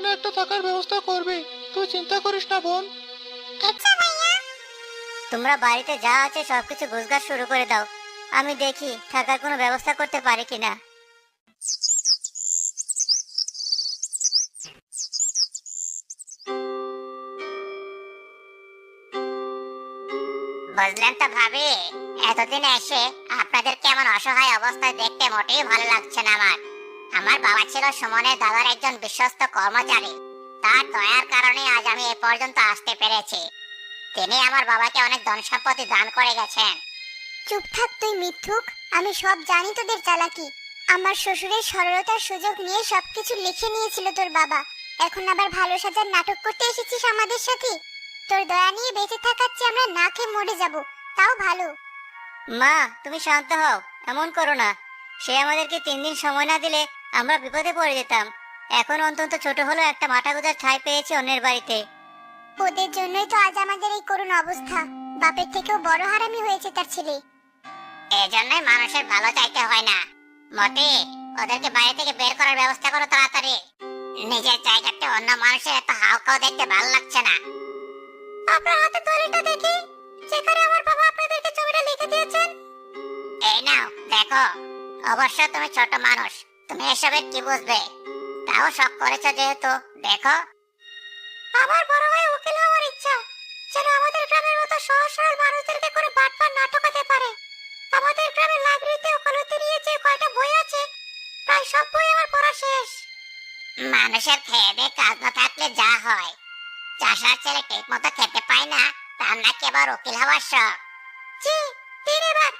না একটা থাকার ব্যবস্থা করবে। তুই চিন্তা করিস না বোন। আচ্ছা ভাইয়া, তোমরা বাড়িতে যা আছে সবকিছু গোছগাছ শুরু করে দাও। আমি দেখি থাকার কোনো ব্যবস্থা করতে পারি কিনা। বুঝলেন তো ভাবি, এতদিন এসে আপনাদের কেমন অসহায় অবস্থায় দেখতে মোটেই ভালো লাগছে না আমার। আমার বাবা ছিল সুমনের দাদার একজন বিশ্বস্ত কর্মচারী। তার দয়ার কারণে আজ আমি এ পর্যন্ত আসতে পেরেছি। তিনি আমার বাবাকে অনেক ধন সম্পত্তি দান করে গেছেন। চুপ থাক তুই মিথ্যুক, আমি সব জানি তোদের চালাকি। আমার শ্বশুরের সরলতার সুযোগ নিয়ে সবকিছু লিখে নিয়েছিল তোর বাবা। এখন আবার ভালো সাজার নাটক করতে এসেছিস আমাদের সাথে। তোর দয়া নিয়ে বেঁচে থাকার চেয়ে আমরা না খেয়ে মরে যাব, তাও ভালো। মা তুমি শান্ত হও, এমন করো না। সে আমাদেরকে 3 দিন সময় না দিলে আমরা বিপদে পড়ে যেতাম। এখন অন্তত ছোট হলেও একটা মাথা গোঁজার ঠাঁই পেয়েছি অন্যের বাড়িতে। ওদের জন্যই তো আজ আমাদের এই করুণ অবস্থা। বাপের থেকেও বড় হারামি হয়েছে তার ছেলে। এজন্যই মানুষের ভালো চাইতে হয় না। মতি, ওদেরকে বাড়ি থেকে বের করার ব্যবস্থা করো তাড়াতাড়ি। নিজের জায়গাতে অন্য মানুষের এত হাউকাও দেখতে ভালো লাগছে না। আপনার হাতে দলিলটা দেখি, যেখানে আমার বাবা আপনাদেরকে জমিটা লিখে দিয়েছেন। এই নাও দেখো। অবশ্য তুমি ছোট মানুষ, তুমি এসবের কি বুঝবে। তাও শখ করেছো যেহেতু দেখো। আমার বড় হয়ে উকিল হওয়ার ইচ্ছা, যেন আমাদের গ্রামের মতো সহজ সরল মানুষদেরকে করে বাটপার না ঠকাতে পারে। আমাদের গ্রামের লাইব্রেরিতে ওকালতি নিয়ে যে কয়টা বই আছে, প্রায় সব বই আমার পড়া শেষ। মানুষের খেয়ে দিয়ে কাজ না থাকলে যা হয়। চাষার ছেলে ঠিক মতো খেতে পায় না, তার নাকি আবার উকিল হওয়ার শখ। জি, দিন এবার।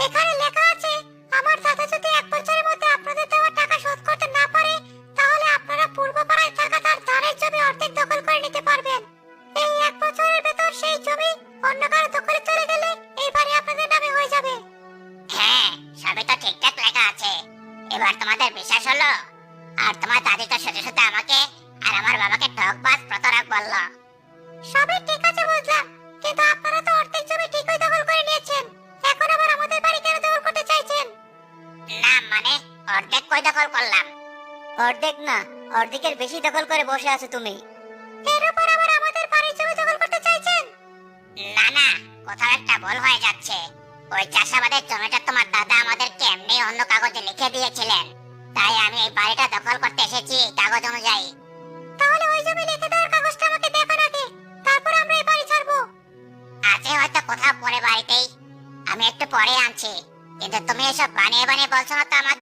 এখানে লেখা আছে, আমার দাদা যদি 1 বছরের মধ্যে আপনাদের দেওয়া টাকা শোধ করতে না পারে, তাহলে আপনারা পূর্বপাড়ায় থাকা তার ধানের জমি অর্ধেক দখল করে নিতে পারবেন। এই 1 বছরের ভেতর সেই জমি অন্য কারো দখলে চলে গেলে এই বাড়ি আপনাদের নামে হয়ে যাবে। হ্যাঁ, সবই তো ঠিকঠাক লেখা আছে। এবার তোমাদের বিশ্বাস হলো? আর তোমার দাদি তো সোজা সোজা আমাকে আর আমার বাবাকে ঠকবাজ প্রতারক বলল। সবই ঠিক আছে বুঝলাম, কিন্তু আপনারা তো অর্ধেক জমি ঠিকই দখল করে নিয়েছেন। এখন আবার আমাদের বাড়ি কেন দখল করতে চাইছেন? না মানে, অর্ধেক কই দখল করলাম? অর্ধেক না, অর্ধেকের বেশি দখল করে বসে আছো তুমি। এর উপর আবার আমাদের বাড়ির জমি দখল করতে চাইছেন? না না, কোথাও একটা ভুল হয়ে যাচ্ছে। ওই চাষাবাদের জমিটা তোমার দাদা আমাদেরকে এমনি অন্য কাগজে লিখে দিয়েছিলেন। তাই আমি এই বাড়িটা দখল করতে এসেছি কাগজ অনুযায়ী। তাহলে ওই জমি লিখে দেওয়ার কাগজটা আমাকে দেখান আগে, তারপর আমরা এই বাড়ি ছাড়বো। আছে হয়তো কোথাও পরে বাড়িতেই, আমি একটু পরে আনছি। কিন্তু তুমি এসব বানিয়ে বানিয়ে বলছো না তো আমাকে।